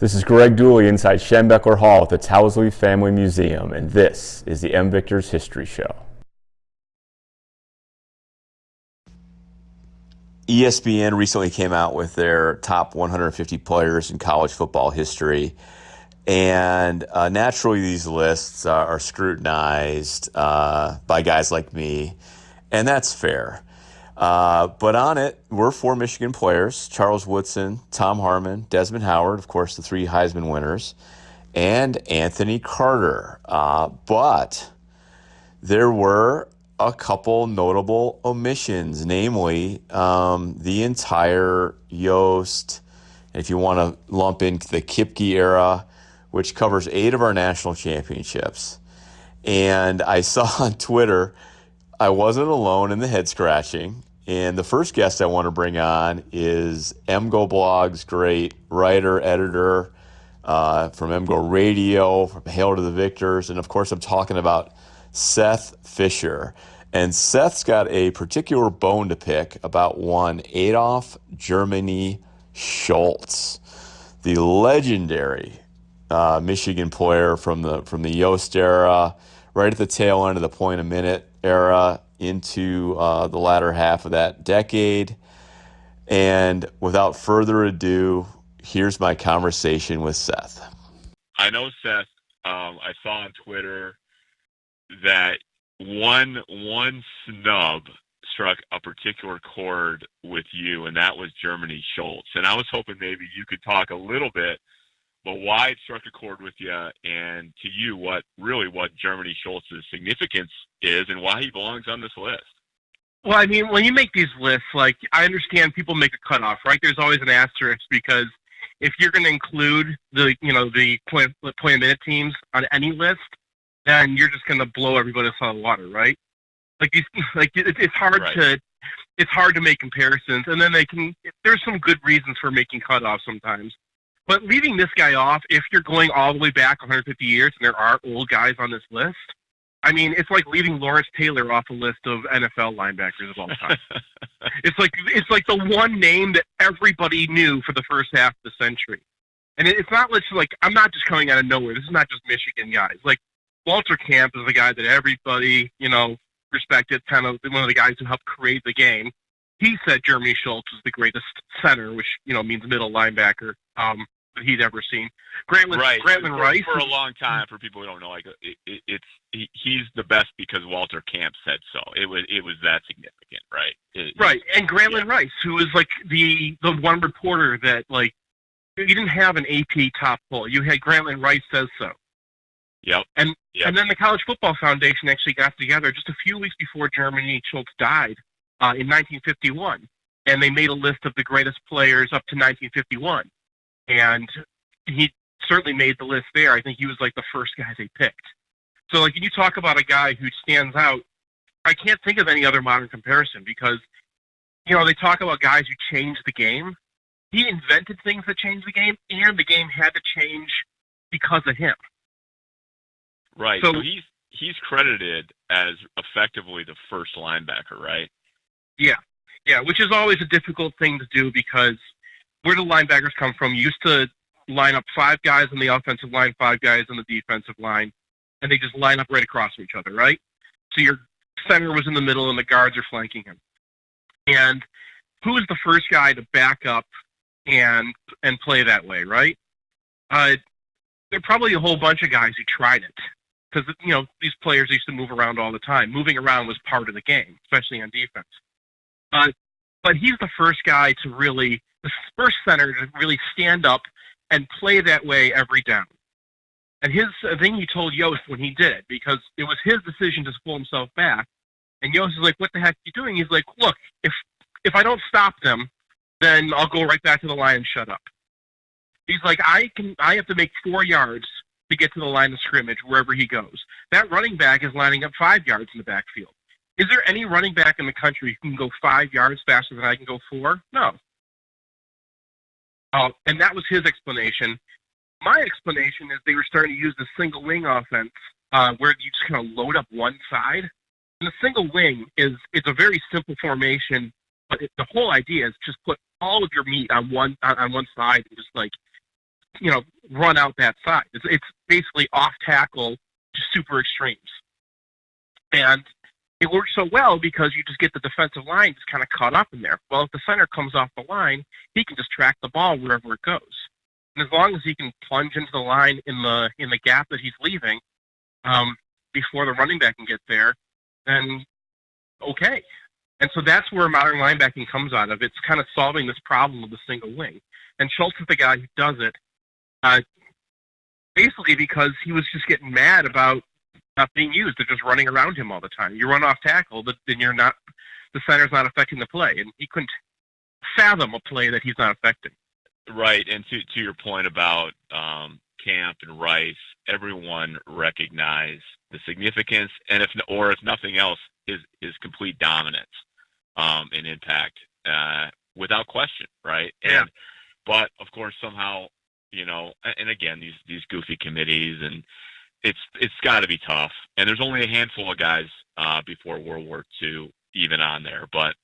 This is Greg Dooley inside Schembeckler Hall at the Towsley Family Museum, and this is the M. Victor's History Show. ESPN recently came out with their top 150 players in college football history, and naturally these lists are scrutinized by guys like me, and that's fair. But on it were 4 Michigan players: Charles Woodson, Tom Harmon, Desmond Howard, of course the 3 Heisman winners, and Anthony Carter. But there were a couple notable omissions, namely the entire Yost, if you want to lump in the Kipke era, which covers 8 of our national championships. And I saw on Twitter, I wasn't alone in the head scratching. And the first guest I want to bring on is MGoBlog's great writer, editor from Mgo-radio, from Hail to the Victors. And of course, I'm talking about Seth Fisher. And Seth's got a particular bone to pick about one Adolph Germany Schulz, the legendary Michigan player from the Yost era, right at the tail end of the point-a-minute era into the latter half of that decade. And without further ado, here's my conversation with Seth. I know, Seth, I saw on Twitter that one snub struck a particular chord with you, and that was Germany Schulz. And I was hoping maybe you could talk a little bit about why it struck a chord with you, and to you, what Germany Schulz's significance is and why he belongs on this list. Well, I mean, when you make these lists, like, I understand people make a cutoff, right? There's always an asterisk, because if you're going to include the point-a-minute teams on any list, then you're just going to blow everybody else out of the water, right? It's hard right. It's hard to make comparisons, and then there's some good reasons for making cutoffs sometimes. But leaving this guy off, if you're going all the way back 150 years and there are old guys on this list, I mean, it's like leaving Lawrence Taylor off a list of NFL linebackers of all time. It's like the one name that everybody knew for the first half of the century. And it's not like I'm not just coming out of nowhere. This is not just Michigan guys. Like, Walter Camp is the guy that everybody, respected, kind of one of the guys who helped create the game. He said Germany Schulz was the greatest center, which, means middle linebacker, that he'd ever seen. Grantland Rice. For a long time, for people who don't know, he's the best because Walter Camp said so. It was that significant, right? Right. And Grantland Rice, who was like the one reporter that, like, you didn't have an AP top poll. You had Grantland Rice says so. Yep. And then the College Football Foundation actually got together just a few weeks before Germany Schulz died in 1951, and they made a list of the greatest players up to 1951. And he certainly made the list there. I think he was like the first guy they picked. So, like, when you talk about a guy who stands out, I can't think of any other modern comparison, because, they talk about guys who changed the game. He invented things that changed the game, and the game had to change because of him. Right. So he's credited as effectively the first linebacker, right? Yeah. Yeah, which is always a difficult thing to do, because where do linebackers come from? You used to line up 5 guys on the offensive line, 5 guys on the defensive line, and they just line up right across from each other, right? So your center was in the middle and the guards are flanking him. And who was the first guy to back up and play that way, right? There are probably a whole bunch of guys who tried it, because, these players used to move around all the time. Moving around was part of the game, especially on defense. But he's the first guy to really, the first center to really stand up and play that way every down. And I think he told Yost when he did it, because it was his decision to pull himself back. And Yost is like, "What the heck are you doing?" He's like, "Look, if I don't stop them, then I'll go right back to the line and shut up." He's like, I have to make 4 yards to get to the line of scrimmage wherever he goes. That running back is lining up 5 yards in the backfield. Is there any running back in the country who can go 5 yards faster than I can go 4? No. And that was his explanation. My explanation is they were starting to use the single wing offense, where you just kind of load up one side. And the single wing it's a very simple formation, but the whole idea is just put all of your meat on one side and just like run out that side. It's basically off tackle to super extremes. And it works so well because you just get the defensive line just kind of caught up in there. Well, if the center comes off the line, he can just track the ball wherever it goes. And as long as he can plunge into the line in the gap that he's leaving before the running back can get there, then okay. And so that's where modern linebacking comes out of. It's kind of solving this problem of the single wing. And Schulz is the guy who does it, basically because he was just getting mad about not being used. They're just running around him all the time. You run off tackle, but then the center's not affecting the play. And he couldn't fathom a play that he's not affecting. Right, and to your point about Camp and Rice, everyone recognized the significance, and if nothing else, is complete dominance and impact without question, right? Yeah. But of course, somehow, and again, these goofy committees, and it's got to be tough. And there's only a handful of guys before World War II even on there, but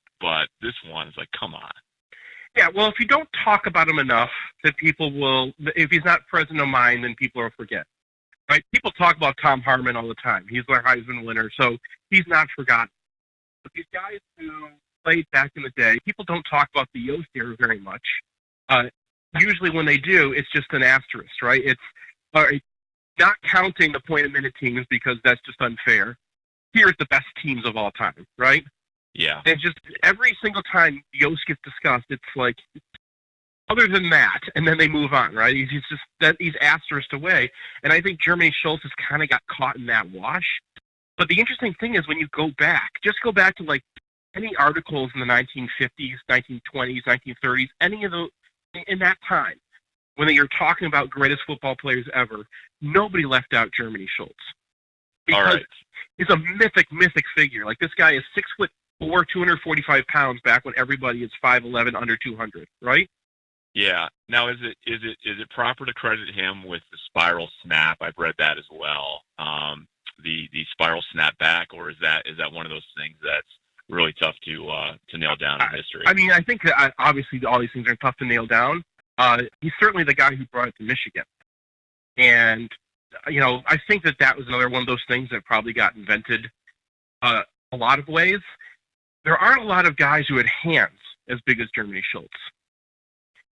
this one's like, come on. Yeah, well, if you don't talk about him enough, then people will. If he's not present in mind, then people will forget. Right? People talk about Tom Harmon all the time. He's their Heisman winner, so he's not forgotten. But these guys who played back in the day, people don't talk about the Yost era very much. Usually, when they do, it's just an asterisk, right? It's not counting the point-a-minute teams because that's just unfair. Here's the best teams of all time, right? Yeah. And just every single time Yost gets discussed, it's like, other than that, and then they move on, right? He's asterisked away. And I think Germany Schulz has kind of got caught in that wash. But the interesting thing is when you go back to like any articles in the 1950s, 1920s, 1930s, any of those, in that time, when you're talking about greatest football players ever, nobody left out Germany Schulz. Because he's a mythic figure. Like, this guy is 6'4", 245 pounds back when everybody is 5'11", under 200, right? Yeah. Now, is it proper to credit him with the spiral snap? I've read that as well. The spiral snap back, or is that one of those things that's really tough to nail down in history? I mean, I think that obviously all these things are tough to nail down. He's certainly the guy who brought it to Michigan, and I think that was another one of those things that probably got invented a lot of ways. There aren't a lot of guys who had hands as big as Germany Schulz.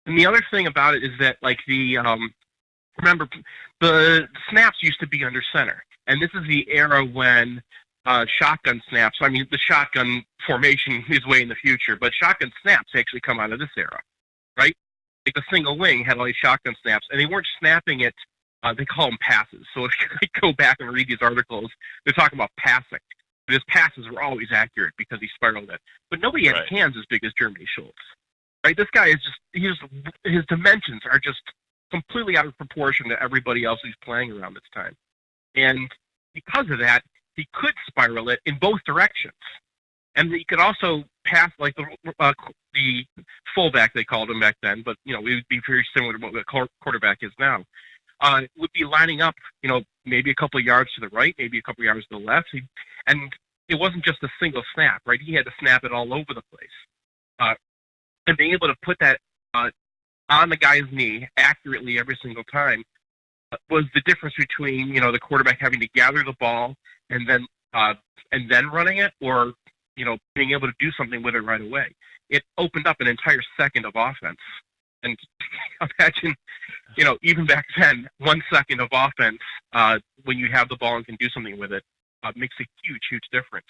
And the other thing about it is that, like, remember, the snaps used to be under center. And this is the era when shotgun snaps, I mean, the shotgun formation is way in the future, but shotgun snaps actually come out of this era, right? Like, the single wing had all these shotgun snaps, and they weren't snapping it, they call them passes. So if you go back and read these articles, they're talking about passing. But his passes were always accurate because he spiraled it. But nobody had hands as big as Germany Schulz. Right? This guy is his dimensions are just completely out of proportion to everybody else who's playing around this time. And because of that, he could spiral it in both directions. And he could also pass, like the fullback, they called him back then, but it would be very similar to what the quarterback is now. Would be lining up, maybe a couple of yards to the right, maybe a couple of yards to the left. And it wasn't just a single snap, right? He had to snap it all over the place. And being able to put that on the guy's knee accurately every single time was the difference between, the quarterback having to gather the ball and then running it, or, being able to do something with it right away. It opened up an entire second of offense. And imagine, even back then, 1 second of offense, when you have the ball and can do something with it, makes a huge difference.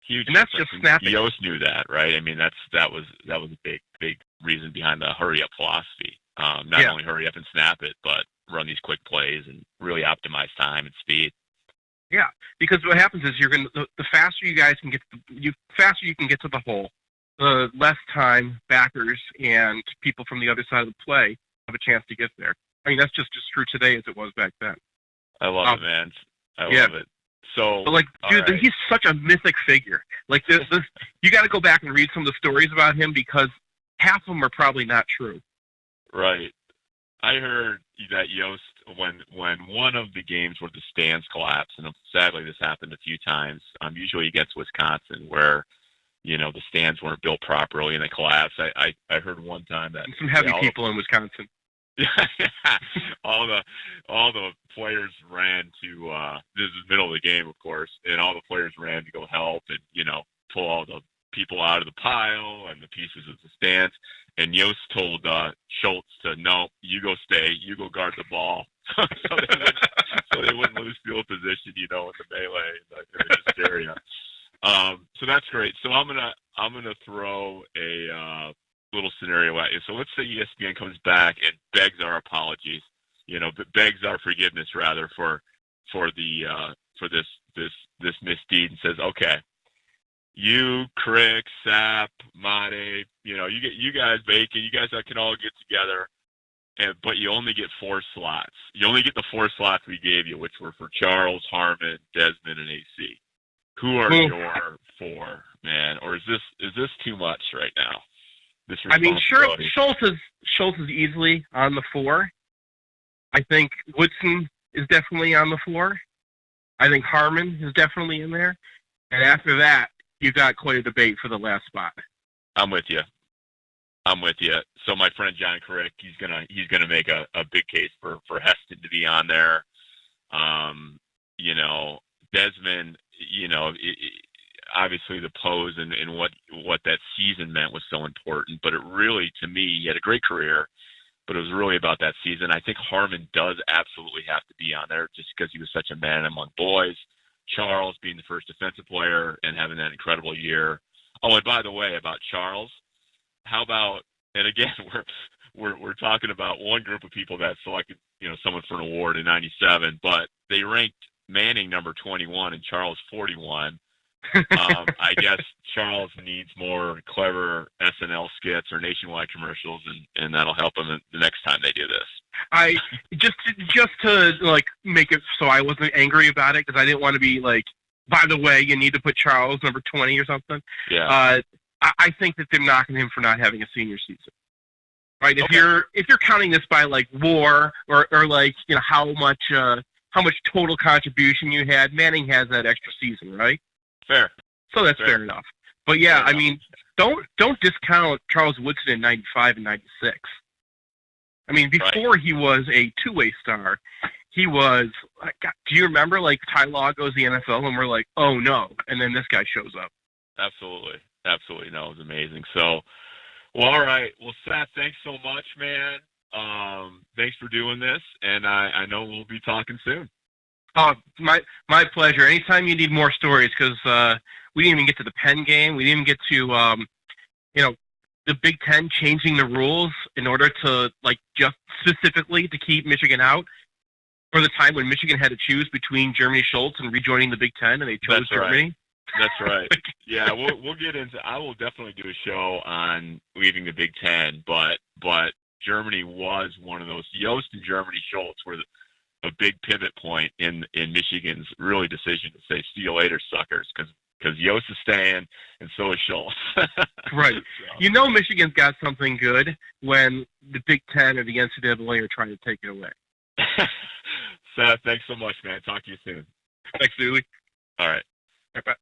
Huge, and that's just snapping. Yost knew that, right? I mean, that was a big reason behind the hurry up philosophy. Not only hurry up and snap it, but run these quick plays and really optimize time and speed. Yeah, because what happens is the faster you guys can faster you can get to the hole, the less time backers and people from the other side of the play have a chance to get there. I mean, that's just as true today as it was back then. I love it, man. I love it. So, but dude, he's such a mythic figure. Like, this, you got to go back and read some of the stories about him because half of them are probably not true. Right. I heard that Yost, when one of the games where the stands collapsed, and sadly this happened a few times, usually against Wisconsin, where the stands weren't built properly and they collapsed. I heard one time that and some heavy people in Wisconsin. all the players ran to this is the middle of the game, of course, and all the players ran to go help and pull all the people out of the pile and the pieces of the stands. And Yost told Schulz to no, you go stay, you go guard the ball, so they wouldn't lose field position, in the melee in the hysteria. So that's great. So I'm gonna throw a little scenario at you. So let's say ESPN comes back and begs our apologies, begs our forgiveness rather for this misdeed, and says, okay, you, Crick, Sap, Mate, you guys, Bacon, you guys can all get together, but you only get 4 slots. You only get the 4 slots we gave you, which were for Charles, Harmon, Desmond, and AC. Who are your 4, man? Or is this too much right now? I mean, sure, Schulz is easily on the 4. I think Woodson is definitely on the 4. I think Harmon is definitely in there. And after that, you got quite a debate for the last spot. I'm with you. So my friend John Crick, he's gonna make a big case for Heston to be on there. Desmond, obviously the pose and what that season meant was so important. But it really, to me, he had a great career, but it was really about that season. I think Harmon does absolutely have to be on there just because he was such a man among boys. Charles being the first defensive player and having that incredible year. Oh, and by the way, about Charles, how about, and again, we're talking about one group of people that selected, someone for an award in '97, but they ranked Manning number 21 and Charles 41. I guess Charles needs more clever SNL skits or nationwide commercials, and that'll help him the next time they do this. I just to make it so I wasn't angry about it, because I didn't want to be like, by the way, you need to put Charles number 20 or something. Yeah. I think that they're knocking him for not having a senior season. Right? If you're counting this by WAR or how much total contribution you had, Manning has that extra season, right? Fair. So that's fair enough. But yeah, I mean, don't discount Charles Woodson in '95 and '96. I mean, before he was a two-way star, he was. Do you remember Ty Law goes to the NFL and we're like, oh no, and then this guy shows up. Absolutely. No, it was amazing. So, well, all right. Well, Seth, thanks so much, man. Thanks for doing this, and I know we'll be talking soon. Oh, my pleasure. Anytime you need more stories, because we didn't even get to the Penn game. We didn't even get to the Big Ten changing the rules in order to just specifically to keep Michigan out. For the time when Michigan had to choose between Germany Schulz and rejoining the Big Ten, and they chose Germany. That's right. Yeah, we'll get into. I will definitely do a show on leaving the Big Ten, but Germany was one of those. Yost and Germany Schulz were a big pivot point in Michigan's really decision to say, see you later, suckers, because Yost is staying and so is Schulz. Right. So. Michigan's got something good when the Big Ten or the NCAA are trying to take it away. Seth, thanks so much, man. Talk to you soon. Thanks, Dooley. All right. Bye-bye.